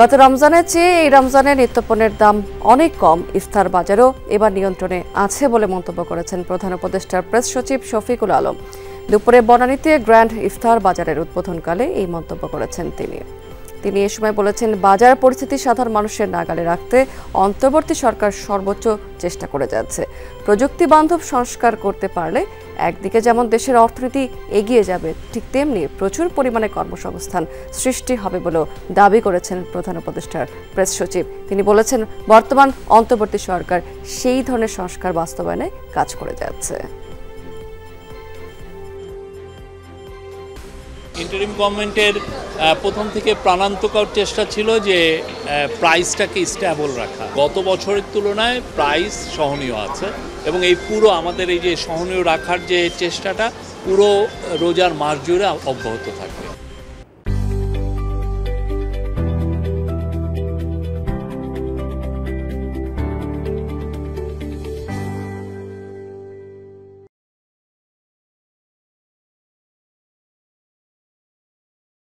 গত রমজানের চেয়ে এই রমজানে নিত্যপণ্যের দাম অনেক কম, ইফতার বাজারও এবার নিয়ন্ত্রণে আছে বলে মন্তব্য করেছেন প্রধান উপদেষ্টার প্রেস সচিব শফিকুল আলম। দুপুরে বনানীতে গ্র্যান্ড ইফতার বাজারের উদ্বোধনকালে এই মন্তব্য করেছেন তিনি এ সময় বলেছেন, বাজার পরিস্থিতি সাধারণ মানুষের নাগালে রাখতে অন্তর্বর্তী সরকার সর্বোচ্চ চেষ্টা করে যাচ্ছে। প্রযুক্তি বান্ধব সংস্কার করতে পারলে একদিকে যেমন দেশের অর্থনীতি এগিয়ে যাবে, ঠিক তেমনি প্রচুর পরিমাণে কর্মসংস্থান সৃষ্টি হবে বলেও দাবি করেছেন প্রধান উপদেষ্টার প্রেস সচিব। তিনি বলেছেন, বর্তমান অন্তর্বর্তী সরকার সেই ধরনের সংস্কার বাস্তবায়নে কাজ করে যাচ্ছে। ইন্টারিম গভর্নমেন্টের প্রথম থেকে প্রাণান্তকর চেষ্টা ছিল যে প্রাইসটাকে স্ট্যাবল রাখা। গত বছরের তুলনায় প্রাইস সহনীয় আছে এবং এই পুরো আমাদের এই যে সহনীয় রাখার যে চেষ্টাটা পুরো রোজার মাস জুড়ে অব্যাহত থাকবে।